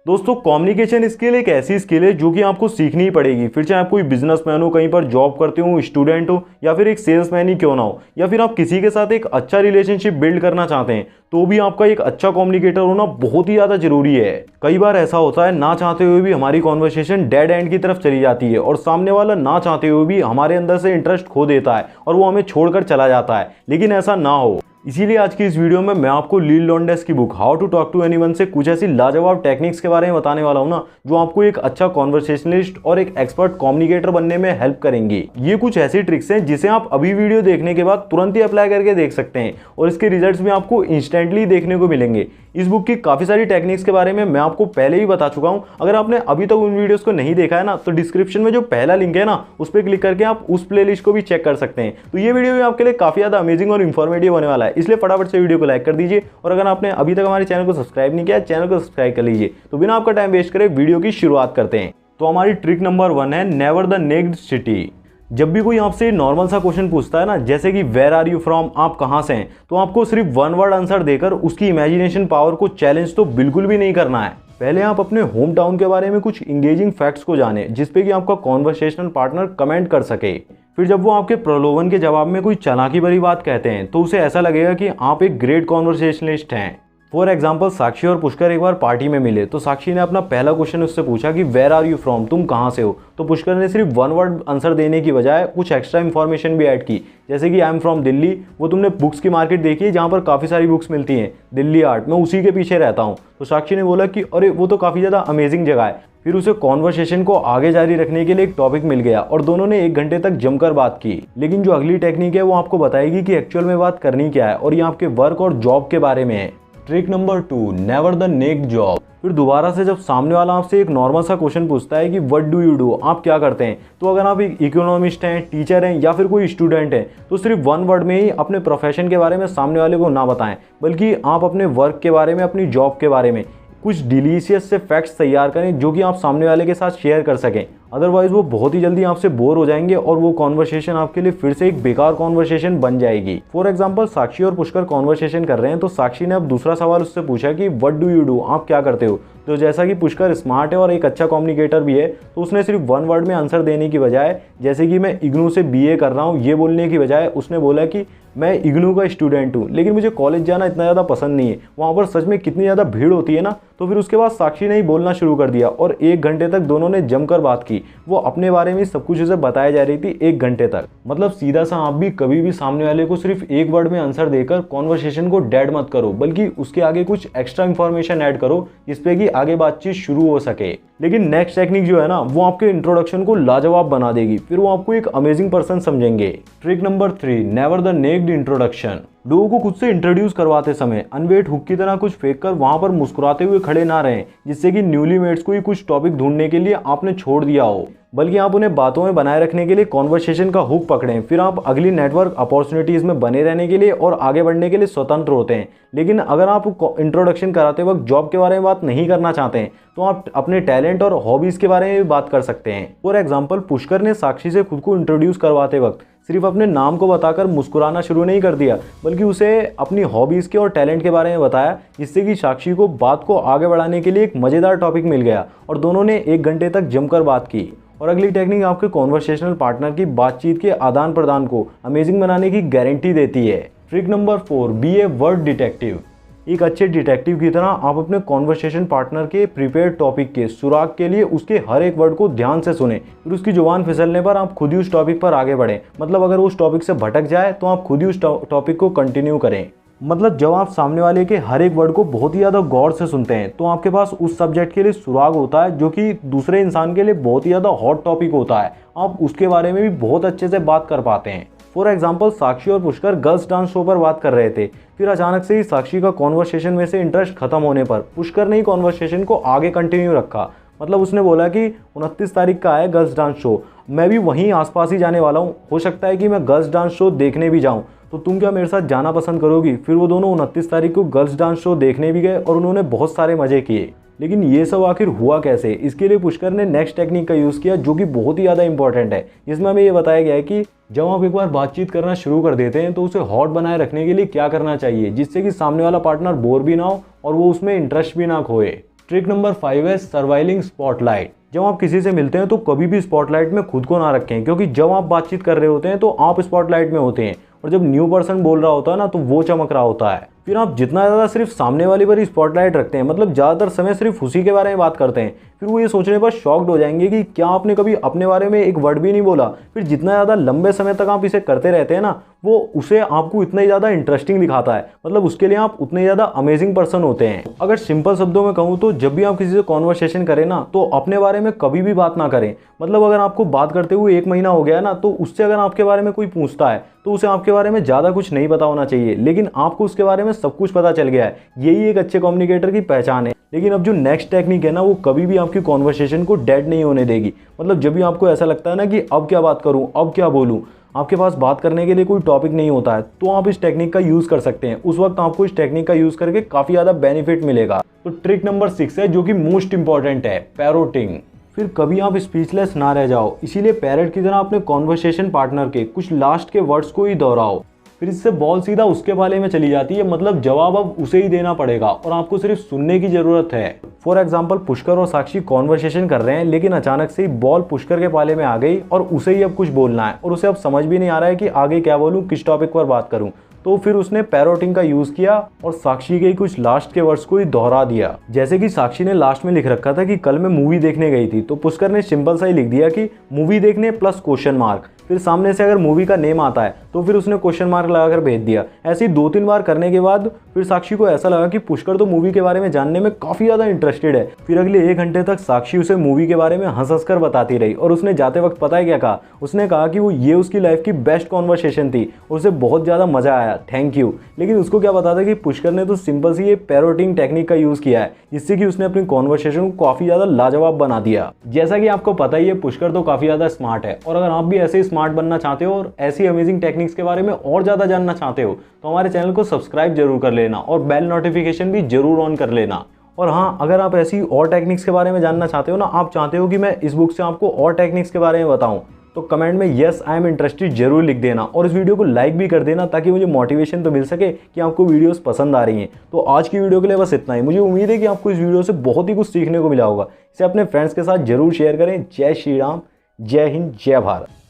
दोस्तों communication skill एक ऐसी स्किल है जो कि आपको सीखनी ही पड़ेगी। फिर चाहे आप कोई बिजनेसमैन हो, कहीं पर जॉब करते हो, स्टूडेंट हो, या फिर एक सेल्समैन ही क्यों ना हो, या फिर आप किसी के साथ एक अच्छा रिलेशनशिप बिल्ड करना चाहते हैं, तो भी आपका एक अच्छा कम्युनिकेटर होना बहुत ही ज़्यादा जरूरी है। कई बार ऐसा होता है ना चाहते हुए भी हमारी कॉन्वर्सेशन डेड एंड की तरफ चली जाती है और सामने वाला ना चाहते हुए भी हमारे अंदर से इंटरेस्ट खो देता है और वो हमें छोड़कर चला जाता है। लेकिन ऐसा ना हो, इसीलिए आज की इस वीडियो में मैं आपको लील लॉन्डेस की book how to talk to anyone से कुछ ऐसी लाजवाब टेक्निक्स के बारे में बताने वाला हूं ना, जो आपको एक अच्छा कॉन्वर्सेशनलिस्ट और एक एक्सपर्ट कम्युनिकेटर बनने में हेल्प करेंगी। ये कुछ ऐसी ट्रिक्स हैं जिसे आप अभी वीडियो देखने के बाद तुरंत ही अप्लाई करके देख सकते हैं और इसके रिजल्ट्स भी आपको इंस्टेंटली देखने को मिलेंगे। इस बुक की काफी सारी टेक्निक्स के बारे में मैं आपको पहले ही बता चुका हूं। अगर आपने अभी तक उन वीडियोस को नहीं देखा है ना, तो डिस्क्रिप्शन में जो पहला लिंक है ना, उस पर क्लिक करके आप उस प्लेलिस्ट को भी चेक कर सकते हैं। तो ये वीडियो भी आपके लिए काफी ज्यादा अमेजिंग और इन्फॉर्मेटिव होने वाला है, इसलिए फटाफट से वीडियो को लाइक कर दीजिए और अगर आपने अभी तक हमारे चैनल को सब्सक्राइब नहीं किया, चैनल को सब्सक्राइब कर लीजिए। तो बिना आपका टाइम वेस्ट करे वीडियो की शुरुआत करते हैं। तो हमारी ट्रिक नंबर 1 है नेवर द नेक्स्ट सिटी। जब भी कोई आपसे नॉर्मल सा क्वेश्चन पूछता है ना, जैसे कि वेयर आर यू फ्रॉम, आप कहाँ से हैं, तो आपको सिर्फ वन वर्ड आंसर देकर उसकी इमेजिनेशन पावर को चैलेंज तो बिल्कुल भी नहीं करना है। पहले आप अपने होम टाउन के बारे में कुछ इंगेजिंग फैक्ट्स को जाने, जिसपे कि आपका कॉन्वर्सेशनल पार्टनर कमेंट कर सके। फिर जब वो आपके प्रलोभन के जवाब में कोई चालाकी भरी बात कहते हैं, तो उसे ऐसा लगेगा कि आप एक ग्रेट कॉन्वर्सेशनलिस्ट हैं। फॉर एग्जाम्पल, साक्षी और पुष्कर एक बार पार्टी में मिले, तो साक्षी ने अपना पहला क्वेश्चन उससे पूछा कि वेयर आर यू फ्रॉम, तुम कहाँ से हो। तो पुष्कर ने सिर्फ वन वर्ड आंसर देने की बजाय कुछ एक्स्ट्रा इन्फॉर्मेशन भी ऐड की, जैसे कि आई एम फ्रॉम दिल्ली। वो तुमने बुक्स की मार्केट देखी है जहाँ पर काफ़ी सारी बुक्स मिलती हैं, दिल्ली आर्ट, मैं उसी के पीछे रहता हूँ। तो साक्षी ने बोला कि अरे वो तो काफ़ी ज़्यादा अमेजिंग जगह है। फिर उसे कॉन्वर्सेशन को आगे जारी रखने के लिए एक टॉपिक मिल गया और दोनों ने 1 घंटे तक जमकर बात की। लेकिन जो अगली टेक्निक है वो आपको बताएगी कि एक्चुअल में बात करनी क्या है, और ये आपके वर्क और जॉब के बारे में है। Trick number 2, never the next job. फिर दोबारा से जब सामने वाला आपसे एक नॉर्मल सा क्वेश्चन पूछता है कि व्हाट डू यू डू, आप क्या करते हैं, तो अगर आप एक इकोनॉमिस्ट हैं, टीचर हैं या फिर कोई स्टूडेंट हैं, तो सिर्फ वन वर्ड में ही अपने प्रोफेशन के बारे में सामने वाले को ना बताएं, बल्कि आप अपने वर्क के बारे में, अपनी जॉब के बारे में कुछ डिलीशियस से फैक्ट्स तैयार करें जो कि आप सामने वाले के साथ शेयर कर सकें। अदरवाइज वो बहुत ही जल्दी आपसे बोर हो जाएंगे और वो कॉन्वर्सेशन आपके लिए फिर से एक बेकार कॉन्वर्सेशन बन जाएगी। फॉर एग्जांपल, साक्षी और पुष्कर कॉन्वर्सेशन कर रहे हैं, तो साक्षी ने अब दूसरा सवाल उससे पूछा कि व्हाट डू यू डू, आप क्या करते हो। तो जैसा कि पुष्कर स्मार्ट है और एक अच्छा कम्युनिकेटर भी है, तो उसने सिर्फ वन वर्ड में आंसर देने की बजाय, जैसे कि मैं इग्नू से बीए कर रहा हूँ, ये बोलने की बजाय उसने बोला कि मैं इग्नू का स्टूडेंट हूँ, लेकिन मुझे कॉलेज जाना इतना ज़्यादा पसंद नहीं है, वहाँ पर सच में कितनी ज़्यादा भीड़ होती है ना। तो फिर उसके बाद साक्षी ने ही बोलना शुरू कर दिया और 1 घंटे तक दोनों ने जमकर बात की। वो अपने बारे में सब कुछ उसे बताया जा रही थी 1 घंटे तक। मतलब सीधा सा आप भी कभी भी सामने वाले को सिर्फ 1 वर्ड में आंसर देकर कॉन्वर्सेशन को डेड मत करो, बल्कि उसके आगे कुछ एक्स्ट्रा इन्फॉर्मेशन ऐड करो, जिसपे कि आगे बातचीत शुरू हो सके। लेकिन नेक्स्ट टेक्निक जो है ना, वो आपके इंट्रोडक्शन को लाजवाब बना देगी, फिर वो आपको एक अमेजिंग पर्सन समझेंगे। Trick number 3, never the next introduction. लोगों को खुद से इंट्रोड्यूस करवाते समय अनवेट हुक की तरह कुछ फेंक कर वहां पर मुस्कुराते हुए खड़े ना रहें, जिससे कि न्यूली मेट्स को ही कुछ टॉपिक ढूंढने के लिए आपने छोड़ दिया हो, बल्कि आप उन्हें बातों में बनाए रखने के लिए कॉन्वर्सेशन का हुक पकड़ें। फिर आप अगली नेटवर्क अपॉर्चुनिटीज़ में बने रहने के लिए और आगे बढ़ने के लिए स्वतंत्र होते हैं। लेकिन अगर आप इंट्रोडक्शन कराते वक्त जॉब के बारे में बात नहीं करना चाहते हैं, तो आप अपने टैलेंट और हॉबीज़ के बारे में भी बात कर सकते हैं। फॉर एग्जाम्पल, पुष्कर ने साक्षी से खुद को इंट्रोड्यूस करवाते वक्त सिर्फ अपने नाम को बताकर मुस्कुराना शुरू नहीं कर दिया, बल्कि उसे अपनी हॉबीज़ के और टैलेंट के बारे में बताया, जिससे कि साक्षी को बात को आगे बढ़ाने के लिए एक मज़ेदार टॉपिक मिल गया और दोनों ने 1 घंटे तक जमकर बात की। और अगली टेक्निक आपके कॉन्वर्सेशनल पार्टनर की बातचीत के आदान प्रदान को अमेजिंग बनाने की गारंटी देती है। Trick number 4, be a word detective. एक अच्छे डिटेक्टिव की तरह आप अपने कॉन्वर्सेशन पार्टनर के प्रिपेयर्ड टॉपिक के सुराग के लिए उसके हर एक वर्ड को ध्यान से सुने, फिर उसकी जुबान फिसलने पर आप खुद ही उस टॉपिक पर आगे बढ़ें। मतलब अगर वो उस टॉपिक से भटक जाए तो आप खुद ही उस टॉपिक को कंटिन्यू करें। मतलब जब आप सामने वाले के हर एक वर्ड को बहुत ही ज़्यादा गौर से सुनते हैं, तो आपके पास उस सब्जेक्ट के लिए सुराग होता है जो कि दूसरे इंसान के लिए बहुत ही ज़्यादा हॉट टॉपिक होता है। आप उसके बारे में भी बहुत अच्छे से बात कर पाते हैं। फॉर एग्जाम्पल, साक्षी और पुष्कर गर्ल्स डांस शो पर बात कर रहे थे। फिर अचानक से ही साक्षी का कॉन्वर्सेशन में से इंटरेस्ट खत्म होने पर पुष्कर ने ही कॉन्वर्सेशन को आगे कंटिन्यू रखा। मतलब उसने बोला कि 29 तारीख का है गर्ल्स डांस शो, मैं भी वहीं आसपास ही जाने वाला हूँ, हो सकता है कि मैं गर्ल्स डांस शो देखने भी जाऊँ, तो तुम क्या मेरे साथ जाना पसंद करोगी। फिर वो दोनों 29 तारीख को गर्ल्स डांस शो देखने भी गए और उन्होंने बहुत सारे मजे किए। लेकिन ये सब आखिर हुआ कैसे, इसके लिए पुष्कर ने नेक्स्ट टेक्निक का यूज़ किया, जो कि बहुत ही ज़्यादा इंपॉर्टेंट है, जिसमें हमें ये बताया गया है कि जब आप एक बार बातचीत करना शुरू कर देते हैं तो उसे हॉट बनाए रखने के लिए क्या करना चाहिए, जिससे कि सामने वाला पार्टनर बोर भी ना हो और वो उसमें इंटरेस्ट भी ना खोए। ट्रिक नंबर 5 है सर्वाइलिंग स्पॉटलाइट। जब आप किसी से मिलते हैं तो कभी भी स्पॉटलाइट में खुद को ना रखें, क्योंकि जब आप बातचीत कर रहे होते हैं तो आप स्पॉटलाइट में होते हैं और जब न्यू पर्सन बोल रहा होता है ना तो वो चमक रहा होता है। फिर आप जितना ज़्यादा सिर्फ सामने वाले पर ही स्पॉटलाइट रखते हैं, मतलब ज़्यादातर समय सिर्फ उसी के बारे में बात करते हैं, फिर वो ये सोचने पर शॉक्ड हो जाएंगे कि क्या आपने कभी अपने बारे में एक वर्ड भी नहीं बोला। फिर जितना ज़्यादा लंबे समय तक आप इसे करते रहते हैं ना, वो उसे आपको इतना ही ज़्यादा इंटरेस्टिंग दिखाता है, मतलब उसके लिए आप उतने ज़्यादा अमेजिंग पर्सन होते हैं। अगर सिंपल शब्दों में कहूँ तो जब भी आप किसी से कॉन्वर्सेशन करें ना तो अपने बारे में कभी भी बात ना करें। मतलब अगर आपको बात करते हुए 1 महीना हो गया ना, तो उससे अगर आपके बारे में कोई पूछता है तो उसे आपके बारे में ज़्यादा कुछ नहीं पता होना चाहिए, लेकिन आपको उसके बारे में सब कुछ पता चल गया है। यही एक अच्छे कम्युनिकेटर की पहचान है। लेकिन अब जो नेक्स्ट टेक्निक है ना, वो कभी भी आपकी कॉन्वर्सेशन को डेड नहीं होने देगी। मतलब जब भी आपको ऐसा लगता है ना कि अब क्या बात करूं, अब क्या बोलूं, आपके पास बात करने के लिए कोई टॉपिक नहीं होता है, तो आप इस टेक्निक का यूज़ कर सकते हैं। उस वक्त आपको इस टेक्निक का यूज़ करके काफ़ी ज़्यादा बेनिफिट मिलेगा। तो ट्रिक नंबर 6 है जो कि मोस्ट इंपॉर्टेंट है, पैरोटिंग। फिर कभी आप स्पीचलेस ना रह जाओ, इसीलिए पैरट की तरह अपने कॉन्वर्सेशन पार्टनर के कुछ लास्ट के वर्ड्स को ही दोहराओ। फिर इससे बॉल सीधा उसके पाले में चली जाती है, मतलब जवाब अब उसे ही देना पड़ेगा और आपको सिर्फ सुनने की जरूरत है। फॉर एग्जाम्पल पुष्कर और साक्षी कॉन्वर्सेशन कर रहे हैं, लेकिन अचानक से ही बॉल पुष्कर के पाले में आ गई और उसे ही अब कुछ बोलना है और उसे अब समझ भी नहीं आ रहा है कि आगे क्या बोलूं, किस टॉपिक पर बात करूं। तो फिर उसने पैरोटिंग का यूज किया और साक्षी के कुछ लास्ट के वर्ड्स को ही दोहरा दिया। जैसे कि साक्षी ने लास्ट में लिख रखा था कि कल मैं मूवी देखने गई थी, तो पुष्कर ने सिंपल सा ही लिख दिया कि मूवी देखने प्लस क्वेश्चन मार्क। फिर सामने से अगर मूवी का नेम आता है तो फिर उसने क्वेश्चन मार्क लगाकर भेज दिया। ऐसे ही 2-3 बार करने के बाद फिर साक्षी को ऐसा लगा कि पुष्कर तो मूवी के बारे में जानने में काफ़ी ज़्यादा इंटरेस्टेड है। फिर अगले 1 घंटे तक साक्षी उसे मूवी के बारे में हंस कर बताती रही और उसने जाते वक्त पता है क्या कहा, उसने कहा कि वो ये उसकी लाइफ की बेस्ट कॉन्वर्सेशन थी और उसे बहुत ज़्यादा मज़ा आया, थैंक यू। लेकिन उसको क्या पता था कि पुष्कर ने तो सिंपल सी ये पैरोटिंग टेक्निक का यूज़ किया है, जिससे कि उसने अपनी कॉन्वर्सेशन को काफ़ी ज़्यादा लाजवाब बना दिया। जैसा कि आपको पता ही है पुष्कर तो काफ़ी ज़्यादा स्मार्ट है, और अगर आप भी ऐसे ही स्मार्ट बनना चाहते हो और ऐसी अमेजिंग टेक्निक्स के बारे में और ज़्यादा जानना चाहते हो तो हमारे चैनल को सब्सक्राइब जरूर कर लेना और बेल नोटिफिकेशन भी जरूर ऑन कर लेना। और हाँ, अगर आप ऐसी और टेक्निक्स के बारे में जानना चाहते हो ना, आप चाहते हो कि मैं इस बुक से आपको और टेक्निक्स के बारे में बताऊं, तो कमेंट में यस आई एम इंटरेस्टेड जरूर लिख देना और इस वीडियो को लाइक भी कर देना, ताकि मुझे मोटिवेशन तो मिल सके कि आपको वीडियोस पसंद आ रही हैं। तो आज की वीडियो के लिए बस इतना ही। मुझे उम्मीद है कि आपको इस वीडियो से बहुत ही कुछ सीखने को मिला होगा। इसे अपने फ्रेंड्स के साथ जरूर शेयर करें। जय श्री राम, जय हिंद, जय भारत।